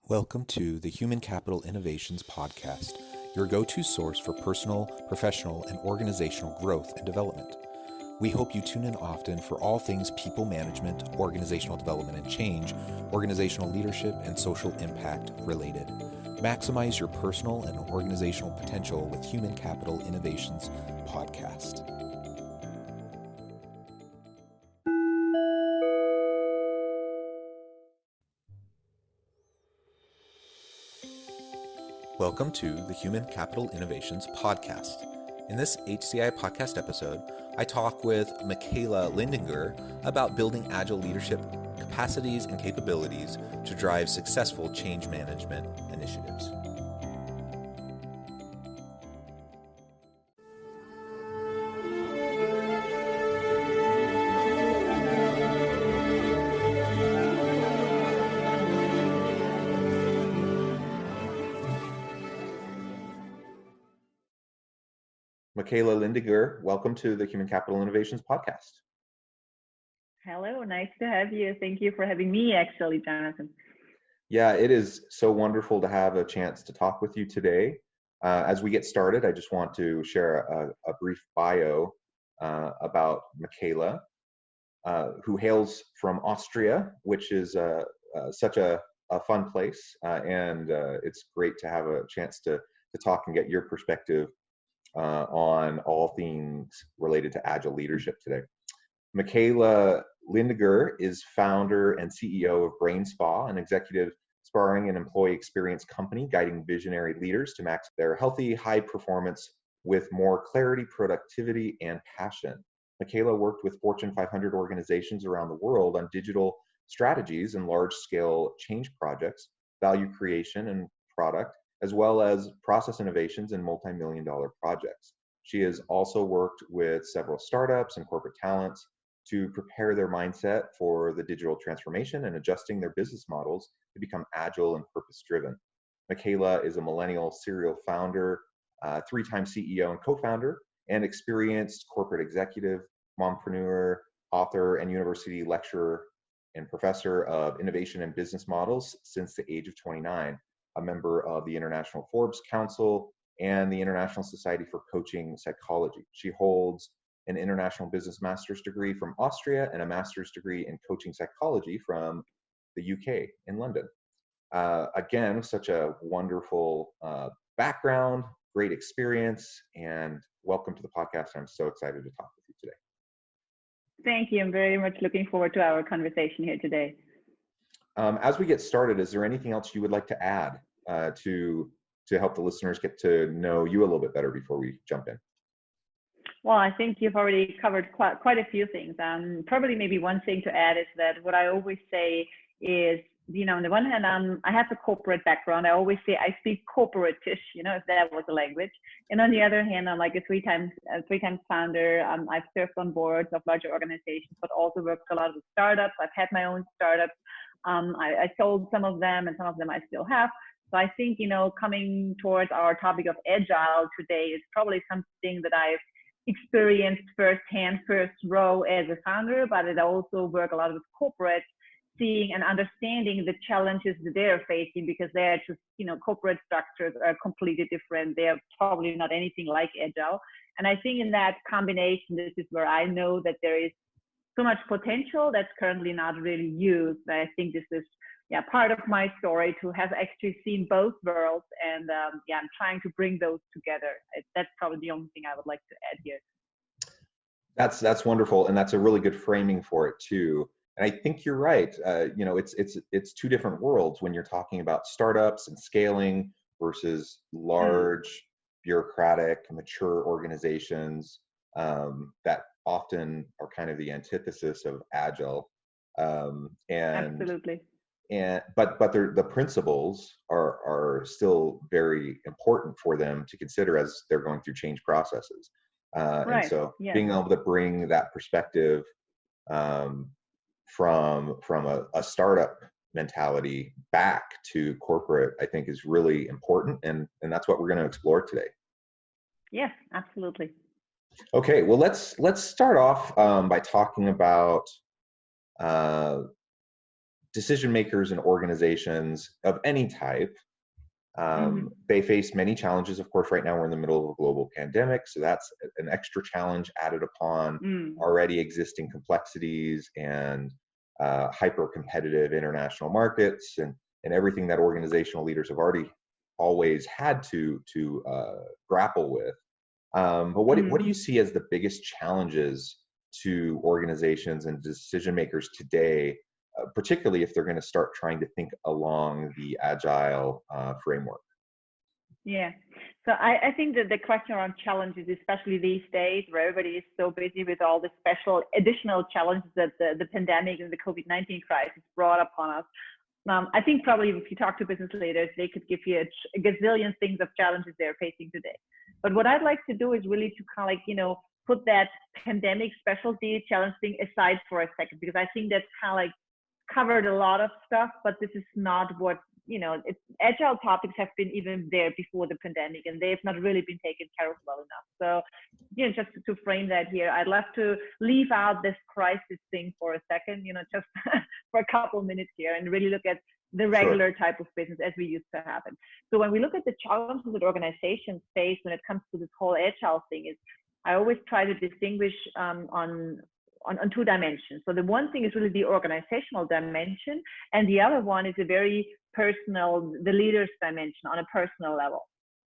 Welcome to the Human Capital Innovations Podcast, your go-to source for personal, professional, and organizational growth and development. We hope you tune in often for all things people management, organizational development and change, organizational leadership, and social impact related. Maximize your personal and organizational potential with Human Capital Innovations Podcast. Welcome to the Human Capital Innovations Podcast. In this HCI podcast episode, I talk with Michaela Lindinger about building Agile leadership capacities and capabilities to drive successful change management initiatives. Michaela Lindinger, welcome to the Human Capital Innovations Podcast. Hello, nice to have you. Thank you for having me, actually, Jonathan. Yeah, it is so wonderful to have a chance to talk with you today. As we get started, I just want to share a brief bio about Michaela, who hails from Austria, which is such a fun place, and it's great to have a chance to talk and get your perspective on all things related to Agile leadership today. Michaela Lindinger is founder and CEO of Brain Spa, an executive sparring and employee experience company guiding visionary leaders to max their healthy, high performance with more clarity, productivity, and passion. Michaela worked with Fortune 500 organizations around the world on digital strategies and large-scale change projects, value creation and product, as well as process innovations and multi-million-dollar projects. She has also worked with several startups and corporate talents to prepare their mindset for the digital transformation and adjusting their business models to become agile and purpose-driven. Michaela is a millennial serial founder, three-time CEO and co-founder, and experienced corporate executive, mompreneur, author, and university lecturer and professor of innovation and business models since the age of 29. A member of the International Forbes Council and the International Society for Coaching Psychology. She holds an international business master's degree from Austria and a master's degree in coaching psychology from the UK in London. Again, such a wonderful background, great experience, and welcome to the podcast. I'm so excited to talk with you today. Thank you. I'm very much looking forward to our conversation here today. As we get started, is there anything else you would like to add to help the listeners get to know you a little bit better before we jump in? Well, I think you've already covered quite a few things. Probably maybe one thing to add is that what I always say is, on the one hand, I have a corporate background. I always say I speak corporate-ish, if that was a language. And on the other hand, I'm like a three times founder. I've served on boards of larger organizations, but also worked a lot with startups. I've had my own startups. I sold some of them, and some of them I still have. So I think, coming towards our topic of Agile today is probably something that I've experienced firsthand, first row as a founder, but I also work a lot with corporate, seeing and understanding the challenges that they're facing, because they're just, corporate structures are completely different. They're probably not anything like Agile. And I think in that combination, this is where I know that there is so much potential that's currently not really used. I think this is part of my story to have actually seen both worlds, and I'm trying to bring those together. That's probably the only thing I would like to add here. That's wonderful, and that's a really good framing for it too. And I think you're right. It's two different worlds when you're talking about startups and scaling versus large, bureaucratic, mature organizations that often are kind of the antithesis of Agile. Absolutely. But the principles are still very important for them to consider as they're going through change processes. Right. And so being able to bring that perspective from a startup mentality back to corporate, I think is really important. And that's what we're going to explore today. Yes, absolutely. Okay, well, let's start off by talking about decision makers and organizations of any type, they face many challenges. Of course, right now we're in the middle of a global pandemic, so that's an extra challenge added upon already existing complexities and hyper-competitive international markets and everything that organizational leaders have already always had to grapple with. But what do you see as the biggest challenges to organizations and decision makers today, particularly if they're going to start trying to think along the Agile framework? Yeah. So I think that the question around challenges, especially these days where everybody is so busy with all the special additional challenges that the pandemic and the COVID-19 crisis brought upon us. I think probably if you talk to business leaders, they could give you a gazillion things of challenges they're facing today. But what I'd like to do is really to kind of like, put that pandemic specialty challenge thing aside for a second, because I think that's kind of like covered a lot of stuff, but this is not what, Agile topics have been even there before the pandemic, and they've not really been taken care of well enough. So, just to frame that here, I'd love to leave out this crisis thing for a second, just for a couple minutes here and really look at the regular type of business as we used to have it. So when we look at the challenges that organizations face when it comes to this whole Agile thing, is I always try to distinguish on two dimensions. So the one thing is really the organizational dimension, and the other one is a very personal, the leader's dimension on a personal level.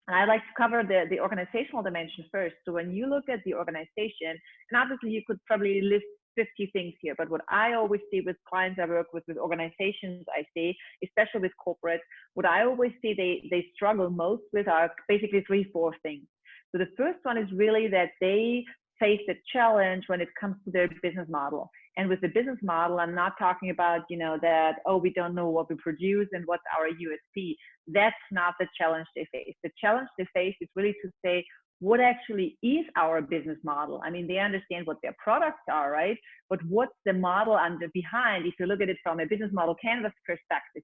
And I'd like to cover the organizational dimension first. So when you look at the organization, and obviously you could probably list 50 things here, but what I always see with clients I work with organizations I see, especially with corporates, what I always see they struggle most with are basically 3-4 things. So the first one is really that they face a challenge when it comes to their business model. And with the business model, I'm not talking about, that, we don't know what we produce and what's our USP. That's not the challenge they face. The challenge they face is really to say, what actually is our business model? I mean, they understand what their products are, right? But what's the model behind, if you look at it from a business model canvas perspective,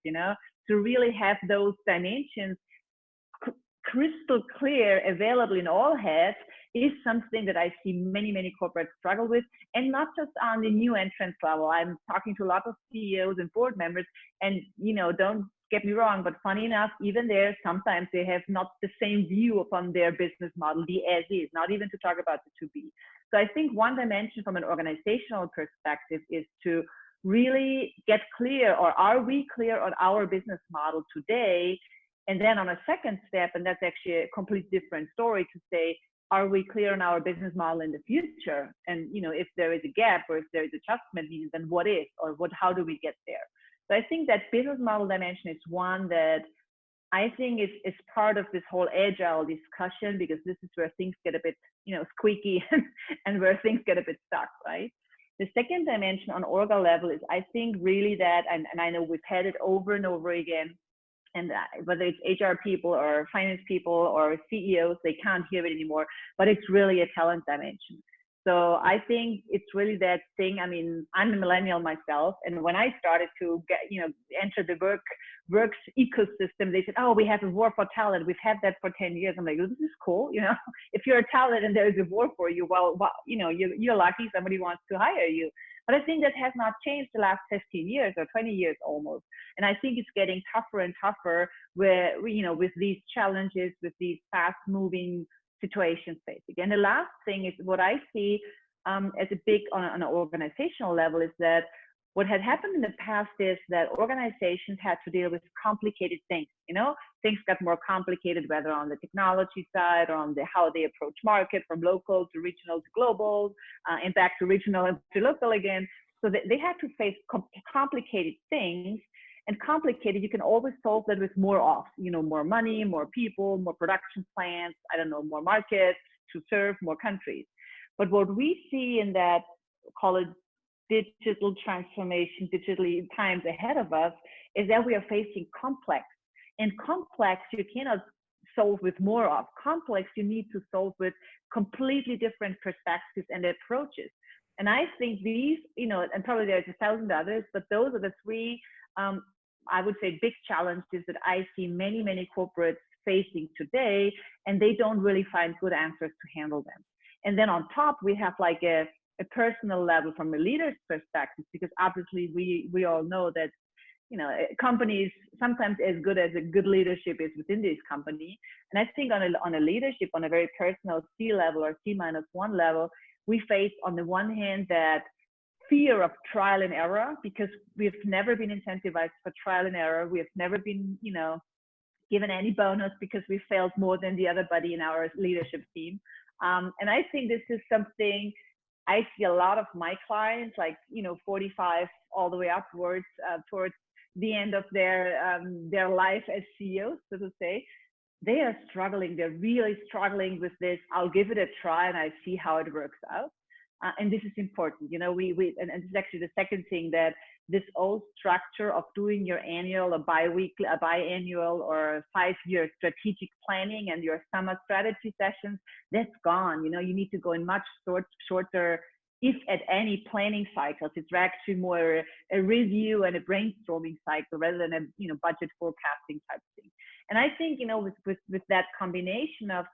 to really have those dimensions crystal clear, available in all heads, is something that I see many, many corporates struggle with, and not just on the new entrance level. I'm talking to a lot of CEOs and board members, and don't get me wrong, but funny enough, even there, sometimes they have not the same view upon their business model, the as is, not even to talk about the to be. So I think one dimension from an organizational perspective is to really get clear, or are we clear on our business model today? And then on a second step, and that's actually a completely different story, to say, are we clear on our business model in the future? And if there is a gap or if there is adjustment needed, then what is, or how do we get there? So I think that business model dimension is one that I think is part of this whole Agile discussion, because this is where things get a bit, squeaky and where things get a bit stuck, right? The second dimension on orga level is, I think, really that, and I know we've had it over and over again, and whether it's HR people or finance people or CEOs, they can't hear it anymore, but it's really a talent dimension. So I think it's really that thing. I mean, I'm a millennial myself, and when I started to get, enter the works ecosystem, they said, "Oh, we have a war for talent. We've had that for 10 years." I'm like, "This is cool. If you're a talent and there is a war for you, well, you're lucky somebody wants to hire you." But I think that has not changed the last 15 years or 20 years almost. And I think it's getting tougher and tougher where, with these challenges, with these fast moving situations, basically. And the last thing is what I see as a big on an organizational level is that what had happened in the past is that organizations had to deal with complicated things. Things got more complicated, whether on the technology side or on how they approach market, from local to regional to global, and back to regional and to local again. So they had to face complicated things. And complicated, you can always solve that with more of, more money, more people, more production plants, more markets to serve, more countries. But what we see in that, call it digital transformation, digitally times ahead of us, is that we are facing complex. And complex, you cannot solve with more of. Complex, you need to solve with completely different perspectives and approaches. And I think these, and probably there's 1,000 others, but those are the three, I would say, big challenges that I see many, many corporates facing today, and they don't really find good answers to handle them. And then on top, we have like a personal level from a leader's perspective, because obviously we all know that companies sometimes as good as a good leadership is within this company. And I think on a leadership, on a very personal C level or C-1 level, we face on the one hand that fear of trial and error, because we've never been incentivized for trial and error. We have never been, given any bonus because we failed more than the other buddy in our leadership team. And I think this is something I see a lot of my clients, 45 all the way upwards, towards the end of their life as CEOs, so to say. They are struggling. They're really struggling with this. I'll give it a try and I see how it works out. And this is important. And this is actually the second thing, that this old structure of doing your annual or biannual or 5-year strategic planning and your summer strategy sessions, that's gone. You need to go in much shorter, if at any, planning cycles. It's actually more a review and a brainstorming cycle rather than a budget forecasting type thing. And I think with that combination of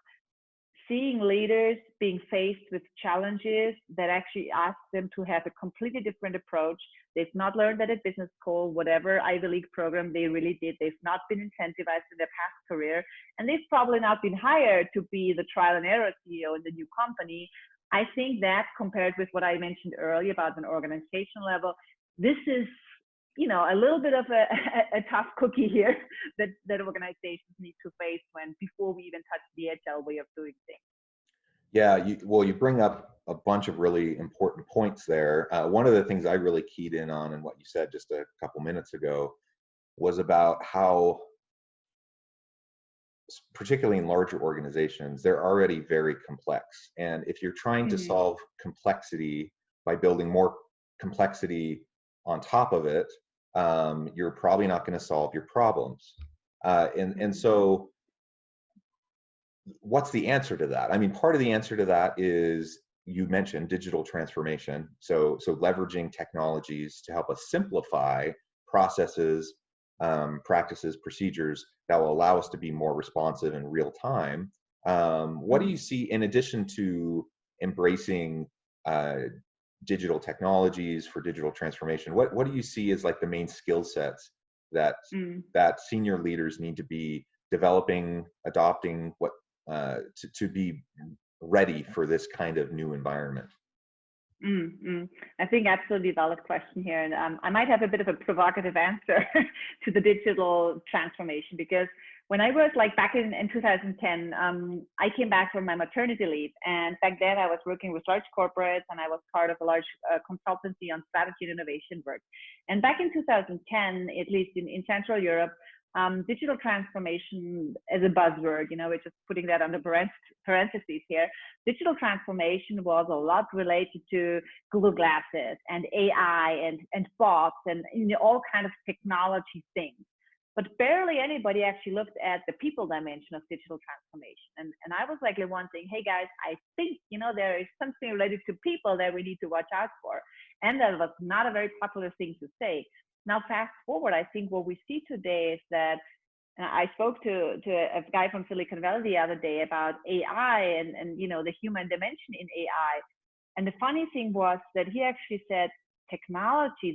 seeing leaders being faced with challenges that actually ask them to have a completely different approach. They've not learned that at business school, whatever Ivy League program they really did. They've not been incentivized in their past career, and they've probably not been hired to be the trial and error CEO in the new company. I think that, compared with what I mentioned earlier about an organizational level, this is a little bit of a tough cookie here that organizations need to face before we even touch the agile way of doing things. Yeah, you bring up a bunch of really important points there. One of the things I really keyed in on, and what you said just a couple minutes ago, was about how, particularly in larger organizations, they're already very complex. And if you're trying to solve complexity by building more complexity on top of it, you're probably not going to solve your problems. And so what's the answer to that? I mean, part of the answer to that is, you mentioned digital transformation. So leveraging technologies to help us simplify processes, practices, procedures that will allow us to be more responsive in real time. What do you see, in addition to embracing digital technologies for digital transformation, what do you see as like the main skill sets that senior leaders need to be developing, adopting, to be ready for this kind of new environment? I think absolutely valid question here, and I might have a bit of a provocative answer to the digital transformation, because when I was back in 2010, I came back from my maternity leave, and back then I was working with large corporates, and I was part of a large consultancy on strategy and innovation work. And back in 2010, at least in Central Europe, digital transformation as a buzzword, we're just putting that under parentheses here. Digital transformation was a lot related to Google Glasses and AI and bots and all kind of technology things. But barely anybody actually looked at the people dimension of digital transformation. And I was the one saying, hey guys, I think, there is something related to people that we need to watch out for. And that was not a very popular thing to say. Now, fast forward, I think what we see today is that I spoke to a guy from Silicon Valley the other day about AI and the human dimension in AI. And the funny thing was that he actually said, technology,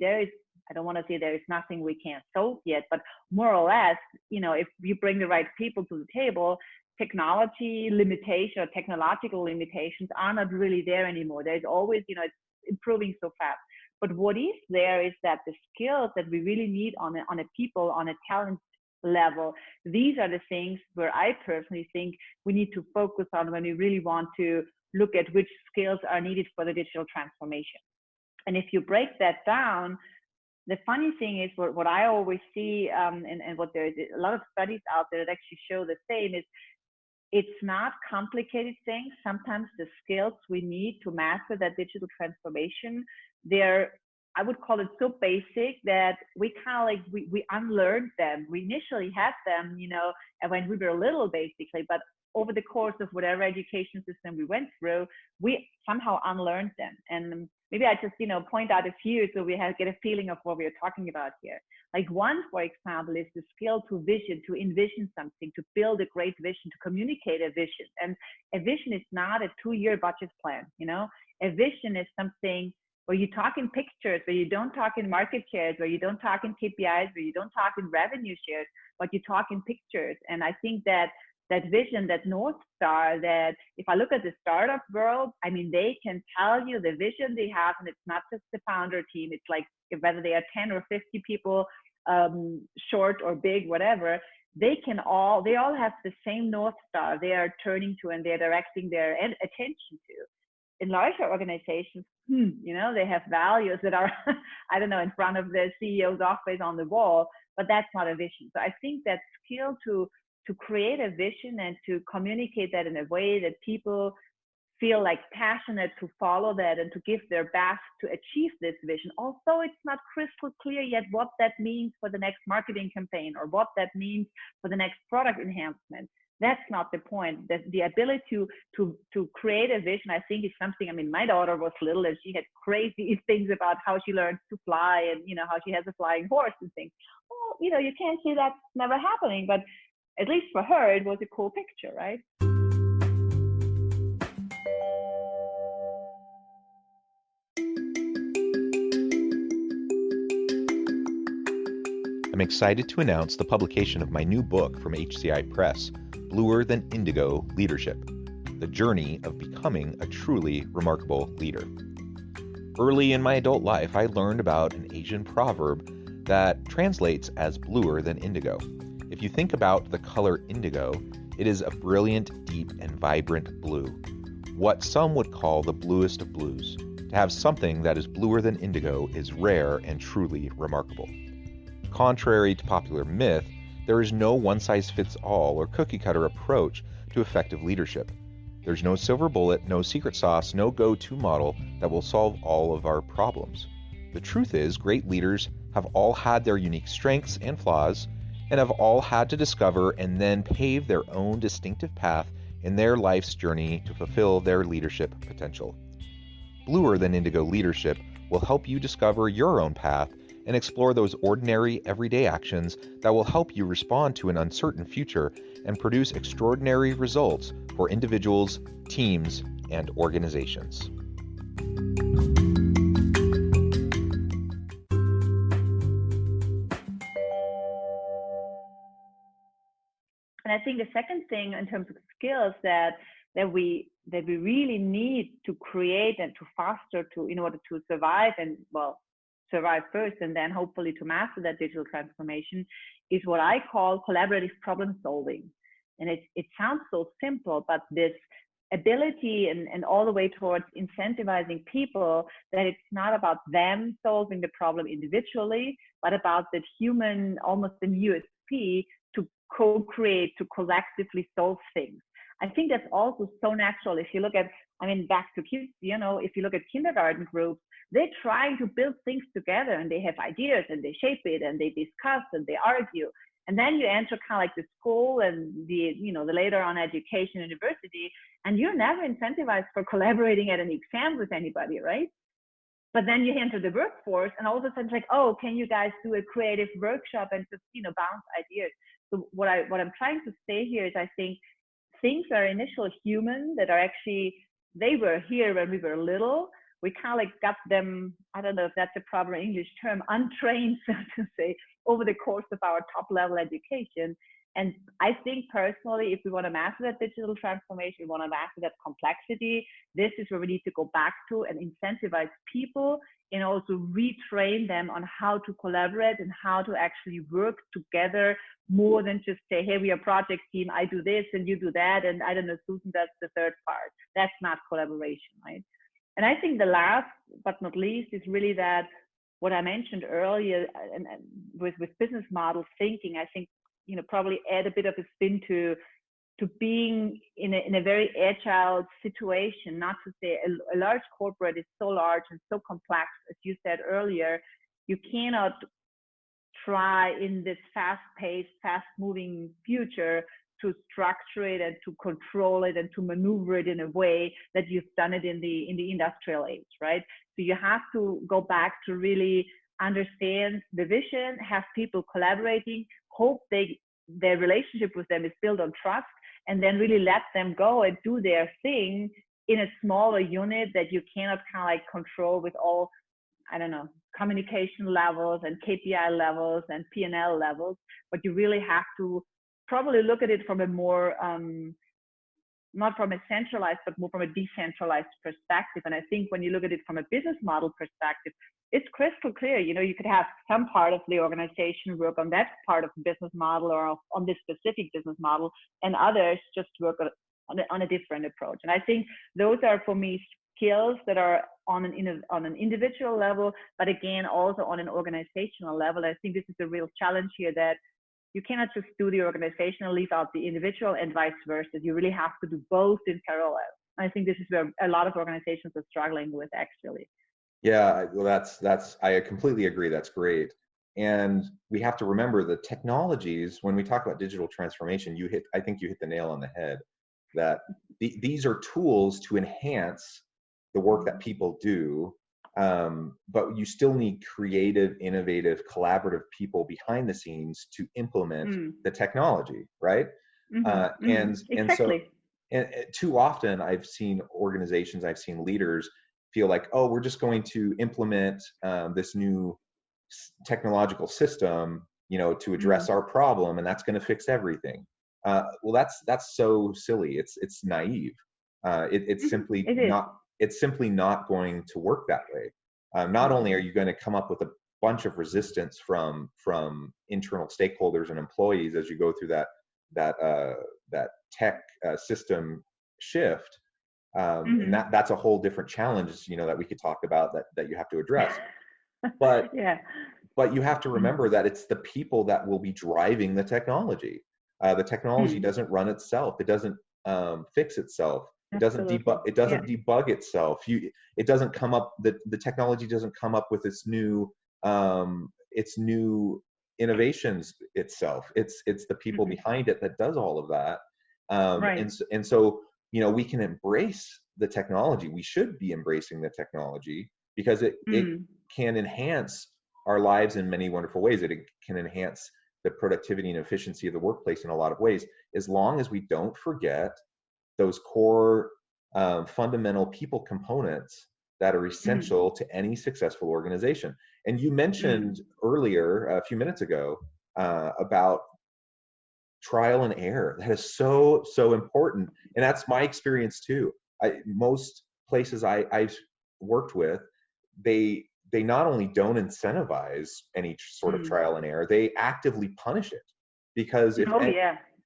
I don't want to say there is nothing we can't solve yet, but more or less, if you bring the right people to the table, technology limitation or technological limitations are not really there anymore. There's always, it's improving so fast. But what is there is that the skills that we really need on a talent level, these are the things where I personally think we need to focus on when we really want to look at which skills are needed for the digital transformation. And if you break that down, the funny thing is what I always see, and what there is a lot of studies out there that actually show the same, is it's not complicated things. Sometimes the skills we need to master that digital transformation, I would call it so basic that we kind of we unlearned them. We initially had them, and when we were little, basically, but over the course of whatever education system we went through, we somehow unlearned them. And maybe I just, point out a few so we get a feeling of what we're talking about here. One, for example, is the skill to envision something, to build a great vision, to communicate a vision. And a vision is not a 2-year budget plan, A vision is something where you talk in pictures, where you don't talk in market shares, where you don't talk in KPIs, where you don't talk in revenue shares, but you talk in pictures. And I think that that vision, that North Star, that if I look at the startup world, I mean, they can tell you the vision they have, and it's not just the founder team. It's like whether they are 10 or 50 people, short or big, whatever, they all have the same North Star they are turning to and they're directing their attention to. In larger organizations, they have values that are, I don't know, in front of the CEO's office on the wall, but that's not a vision. So I think that skill to create a vision and to communicate that in a way that people feel like passionate to follow that and to give their best to achieve this vision. Also, it's not crystal clear yet what that means for the next marketing campaign or what that means for the next product enhancement. That's not the point. The ability to create a vision, I think, is something. I mean, my daughter was little and she had crazy things about how she learns to fly and how she has a flying horse and things. Well, you can't see that's never happening, but at least for her, it was a cool picture, right? I'm excited to announce the publication of my new book from HCI Press, Bluer Than Indigo Leadership, The Journey of Becoming a Truly Remarkable Leader. Early in my adult life, I learned about an Asian proverb that translates as bluer than indigo. If you think about the color indigo, it is a brilliant, deep, and vibrant blue, what some would call the bluest of blues. To have something that is bluer than indigo is rare and truly remarkable. Contrary to popular myth, there is no one-size-fits-all or cookie-cutter approach to effective leadership. There's no silver bullet, no secret sauce, no go-to model that will solve all of our problems. The truth is, great leaders have all had their unique strengths and flaws, and have all had to discover and then pave their own distinctive path in their life's journey to fulfill their leadership potential. Bluer Than Indigo Leadership will help you discover your own path and explore those ordinary, everyday actions that will help you respond to an uncertain future and produce extraordinary results for individuals, teams, and organizations. And I think the second thing in terms of skills that we really need to create and to foster in order to survive and survive first and then hopefully to master that digital transformation is what I call collaborative problem solving. And it sounds so simple, but this ability and all the way towards incentivizing people that it's not about them solving the problem individually, but about that human, almost an USP to co-create, to collectively solve things. I think that's also so natural. If you look at, back to kids, if you look at kindergarten groups, they're trying to build things together and they have ideas and they shape it and they discuss and they argue. And then you enter kind of like the school and the later on education, university, and you're never incentivized for collaborating at an exam with anybody, right? But then you enter the workforce and all of a sudden it's like, oh, can you guys do a creative workshop and just, bounce ideas? So what I'm trying to say here is I think things are initial human that are actually, they were here when we were little. We kind of like got them, I don't know if that's a proper English term, untrained, so to say, over the course of our top level education. And I think personally, if we want to master that digital transformation, we want to master that complexity, this is where we need to go back to and incentivize people and also retrain them on how to collaborate and how to actually work together more than just say, hey, we are a project team, I do this and you do that, and I don't know, Susan does the third part. That's not collaboration, right? And I think the last but not least is really that what I mentioned earlier and with business model thinking, I think, probably add a bit of a spin to being in a very agile situation. Not to say a large corporate is so large and so complex, as you said earlier, you cannot try in this fast-paced, fast-moving future to structure it and to control it and to maneuver it in a way that you've done it in the industrial age, right? So you have to go back to really understand the vision, have people collaborating, hope their relationship with them is built on trust, and then really let them go and do their thing in a smaller unit that you cannot kind of like control with all I don't know, communication levels and KPI levels and P&L levels, but you really have to probably look at it from a more, not from a centralized, but more from a decentralized perspective. And I think when you look at it from a business model perspective, it's crystal clear. You know, you could have some part of the organization work on that part of the business model or on this specific business model, and others just work on a different approach. And I think those are, for me, skills that are on an individual level, but again, also on an organizational level. I think this is a real challenge here, that you cannot just do the organizational, leave out the individual, and vice versa. You really have to do both in parallel. I think this is where a lot of organizations are struggling with, actually. Yeah, well, I completely agree. That's great. And we have to remember the technologies, when we talk about digital transformation, I think you hit the nail on the head, that these are tools to enhance the work that people do. But you still need creative, innovative, collaborative people behind the scenes to implement the technology, right? And Exactly. and too often I've seen organizations, I've seen leaders feel like, oh, we're just going to implement this new technological system, you know, to address our problem, and that's going to fix everything. Well, that's so silly. It's naive. It's simply not. It's simply not going to work that way. Not only are you going to come up with a bunch of resistance from internal stakeholders and employees as you go through that tech system shift, and that's a whole different challenge, you know, that we could talk about that you have to address. But but you have to remember that it's the people that will be driving the technology. The technology doesn't run itself. It doesn't fix itself. It doesn't debug. It doesn't debug itself. It doesn't come up. The technology doesn't come up with its new innovations itself. It's the people behind it that does all of that. And so, you know, we can embrace the technology. We should be embracing the technology because it can enhance our lives in many wonderful ways. It can enhance the productivity and efficiency of the workplace in a lot of ways, as long as we don't forget those core fundamental people components that are essential to any successful organization. And you mentioned earlier, a few minutes ago, about trial and error. That is so important, and that's my experience too. Most places I've worked with, they not only don't incentivize any sort of trial and error, they actively punish it. Because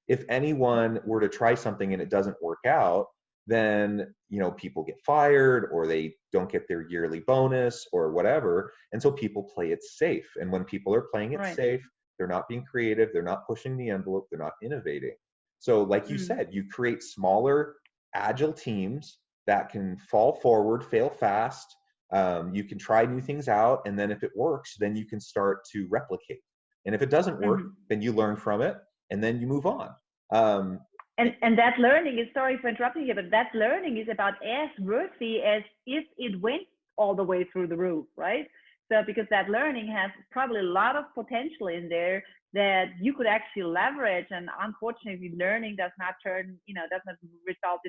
if anyone were to try something and it doesn't work out, then, you know, people get fired or they don't get their yearly bonus or whatever. And so people play it safe. And when people are playing it safe, they're not being creative, they're not pushing the envelope, they're not innovating. So like you said, you create smaller, agile teams that can fall forward, fail fast. You can try new things out, and then if it works, then you can start to replicate. And if it doesn't work, then you learn from it, and then you move on. And that learning is, sorry for interrupting you, but that learning is about as worthy as if it went all the way through the roof, right? So because that learning has probably a lot of potential in there that you could actually leverage. And unfortunately, learning does not turn, you know, does not result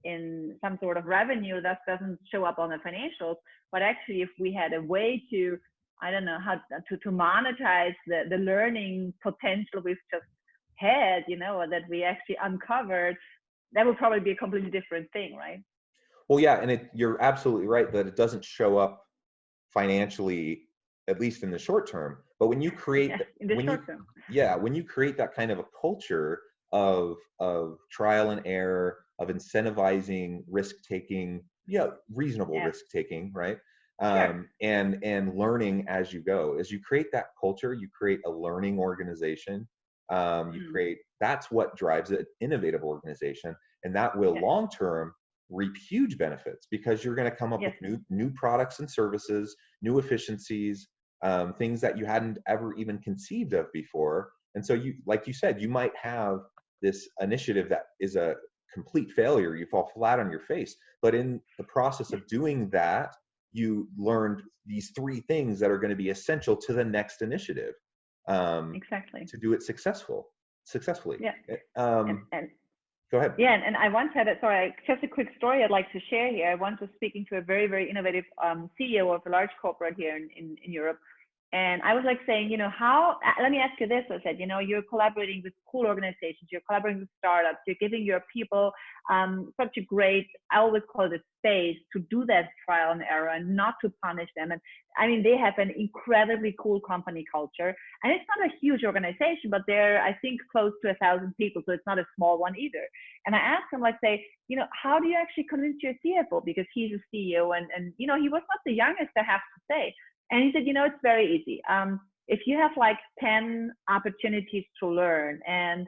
in some sort of revenue, that doesn't show up on the financials. But actually, if we had a way to, I don't know, how to monetize the learning potential we've just had, you know, or that we actually uncovered, that would probably be a completely different thing, right? Well, yeah, and you're absolutely right that it doesn't show up financially, at least in the short term. But when you create when you create that kind of a culture of trial and error, of incentivizing risk taking, reasonable risk taking, right? And learning as you go. As you create that culture, you create a learning organization. That's what drives an innovative organization, and that will long term reap huge benefits, because you're going to come up with new products and services, new efficiencies, things that you hadn't ever even conceived of before. And so you, like you said, you might have this initiative that is a complete failure, you fall flat on your face, but in the process of doing that, you learned these 3 things that are going to be essential to the next initiative, exactly, to do it successfully. Yeah. Go Go ahead. Yeah, and I once had just a quick story I'd like to share here. I once was speaking to a very, very innovative CEO of a large corporate here in Europe. And I was like saying, let me ask you this. I said, you're collaborating with cool organizations, you're collaborating with startups, you're giving your people such a great, I always call it a space to do that trial and error and not to punish them. And I mean, they have an incredibly cool company culture. And it's not a huge organization, but they're, I think, close to 1,000 people. So it's not a small one either. And I asked him, like, say, how do you actually convince your CFO? Because he's a CEO and he was not the youngest, I have to say. And he said, it's very easy. If you have like 10 opportunities to learn and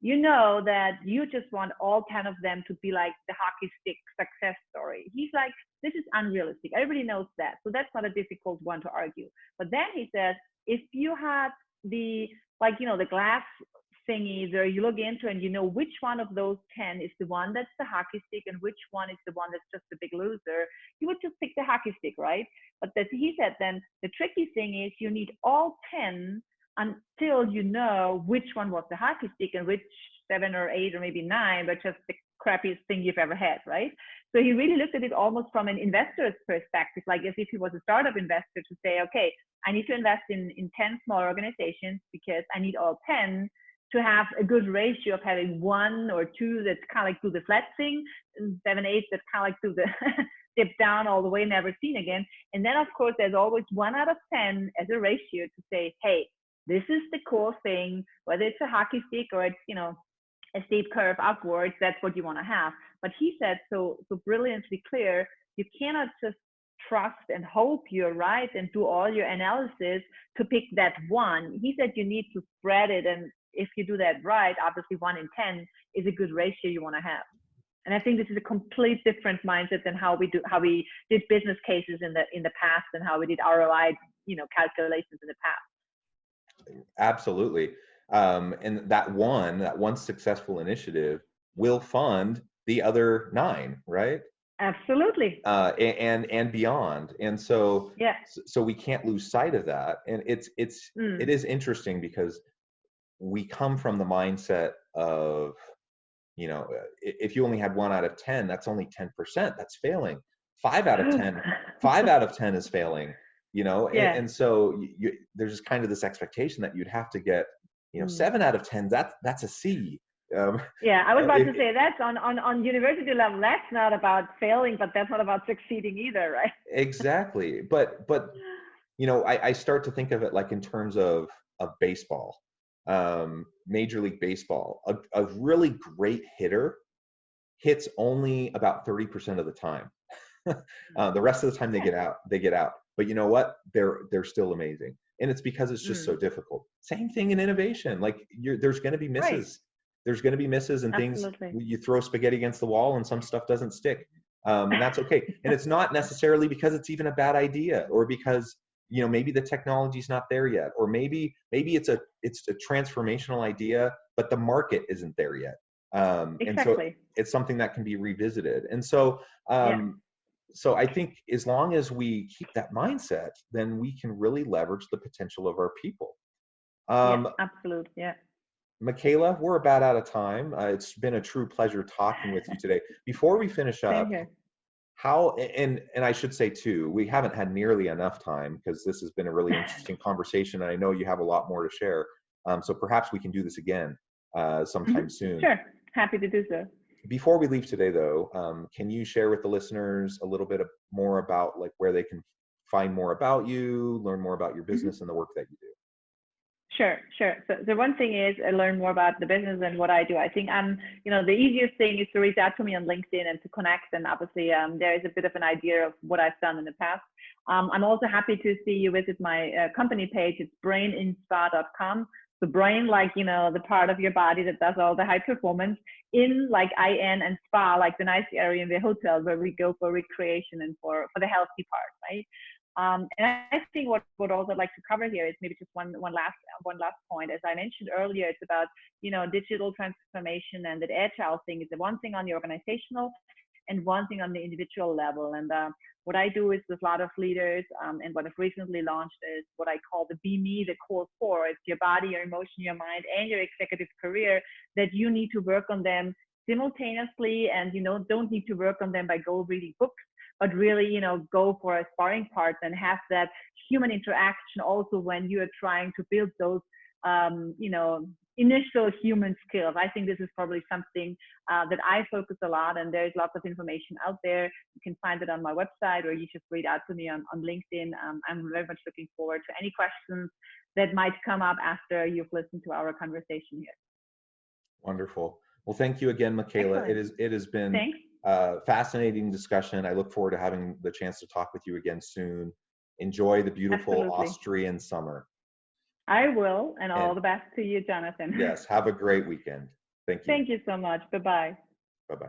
you know that you just want all 10 of them to be like the hockey stick success story. He's like, this is unrealistic. Everybody knows that. So that's not a difficult one to argue. But then he says, if you had the glass thingy where you look into and you know which one of those 10 is the one that's the hockey stick and which one is the one that's just the big loser, you would just pick the hockey stick, right? But he said then the tricky thing is you need all 10 until you know which one was the hockey stick and which 7 or 8 or maybe 9 but just the crappiest thing you've ever had, right? So he really looked at it almost from an investor's perspective, like as if he was a startup investor, to say, okay, I need to invest in 10 small organizations because I need all 10 to have a good ratio of having 1 or 2 that's kind of like do the flat thing, and 7, 8 that's kind of like do the dip down all the way, never seen again. And then of course there's always 1 out of 10 as a ratio to say, hey, this is the cool thing, whether it's a hockey stick or it's, a steep curve upwards, that's what you want to have. But he said so brilliantly clear, you cannot just trust and hope you're right and do all your analysis to pick that one. He said you need to spread it, and if you do that right, obviously 1 in 10 is a good ratio you want to have. And I think this is a complete different mindset than how we did business cases in the past and how we did ROI, calculations in the past. Absolutely. And that one successful initiative will fund the other 9, right? Absolutely. And beyond. And so, yeah. So we can't lose sight of that. And it is interesting because we come from the mindset of, if you only had 1 out of 10, that's only 10%. That's failing. 5 out of 10 is failing. Yeah. And so there's just kind of this expectation that you'd have to get 7 out of 10. That's a C. Yeah, I was about to say that's on university level. That's not about failing, but that's not about succeeding either, right? Exactly. But I start to think of it like in terms of baseball, Major League Baseball. A really great hitter hits only about 30% of the time. The rest of the time they get out. But you know what? They're still amazing. And it's because it's just so difficult. Same thing in innovation. Like there's going to be misses. Right. There's going to be misses and Absolutely. things. You throw spaghetti against the wall and some stuff doesn't stick. And that's okay. And it's not necessarily because it's even a bad idea or because, maybe the technology's not there yet, or maybe it's a transformational idea, but the market isn't there yet. Exactly. And so it's something that can be revisited. And so, So I think as long as we keep that mindset, then we can really leverage the potential of our people. Absolutely. Yeah. Michaela, we're about out of time. It's been a true pleasure talking with you today. Before we finish up, and I should say too, we haven't had nearly enough time because this has been a really interesting conversation, and I know you have a lot more to share. So perhaps we can do this again sometime soon. Sure, happy to do so. Before we leave today, though, can you share with the listeners a little bit more about like where they can find more about you, learn more about your business and the work that you do? Sure. So the one thing is learn more about the business and what I do. I think the easiest thing is to reach out to me on LinkedIn and to connect. And obviously there is a bit of an idea of what I've done in the past. I'm also happy to see you visit my company page. It's braininspa.com. The brain, like, the part of your body that does all the high performance, in like IN and spa, like the nice area in the hotel where we go for recreation and for the healthy part, right? And I think what also I'd like to cover here is maybe just one last point. As I mentioned earlier, it's about, digital transformation, and that agile thing is the one thing on the organizational and one thing on the individual level. And what I do is with a lot of leaders, and what I've recently launched is what I call the Be Me, the core 4. It's your body, your emotion, your mind, and your executive career that you need to work on them simultaneously, and don't need to work on them by go reading books, but really go for a sparring partner and have that human interaction also when you are trying to build those initial human skills. I think this is probably something that I focus a lot, and there's lots of information out there. You can find it on my website, or you just reach out to me on LinkedIn. I'm very much looking forward to any questions that might come up after you've listened to our conversation here. Wonderful. Well, thank you again, Michaela. Excellent. It has been a fascinating discussion. I look forward to having the chance to talk with you again soon. Enjoy the beautiful Absolutely. Austrian summer. I will, and all the best to you, Jonathan. Yes, have a great weekend. Thank you. Thank you so much. Bye-bye. Bye-bye.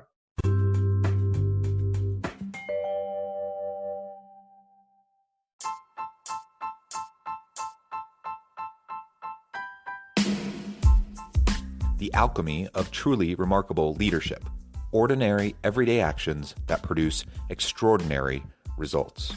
The alchemy of truly remarkable leadership. Ordinary, everyday actions that produce extraordinary results.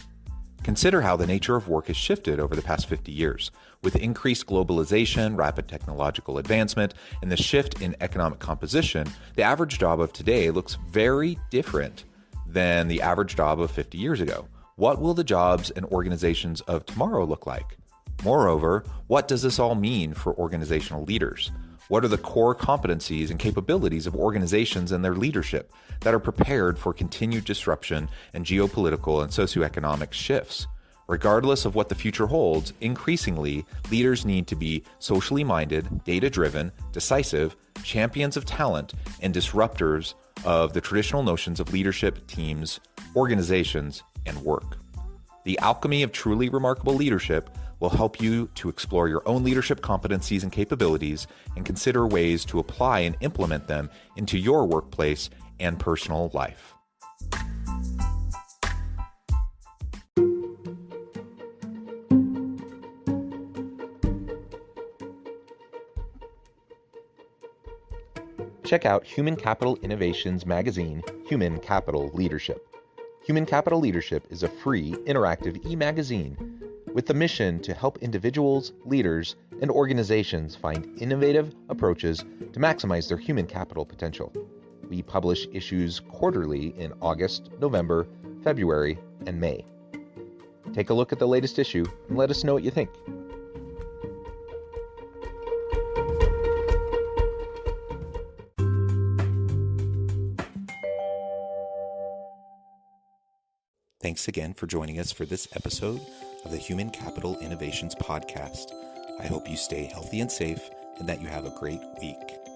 Consider how the nature of work has shifted over the past 50 years. With increased globalization, rapid technological advancement, and the shift in economic composition, the average job of today looks very different than the average job of 50 years ago. What will the jobs and organizations of tomorrow look like? Moreover, what does this all mean for organizational leaders? What are the core competencies and capabilities of organizations and their leadership that are prepared for continued disruption and geopolitical and socioeconomic shifts? Regardless of what the future holds, increasingly, leaders need to be socially minded, data-driven, decisive, champions of talent, and disruptors of the traditional notions of leadership, teams, organizations, and work. The alchemy of truly remarkable leadership will help you to explore your own leadership competencies and capabilities and consider ways to apply and implement them into your workplace and personal life. Check out Human Capital Innovations magazine, Human Capital Leadership. Human Capital Leadership is a free, interactive e-magazine with the mission to help individuals, leaders, and organizations find innovative approaches to maximize their human capital potential. We publish issues quarterly in August, November, February, and May. Take a look at the latest issue and let us know what you think. Thanks again for joining us for this episode of the Human Capital Innovations Podcast. I hope you stay healthy and safe and that you have a great week.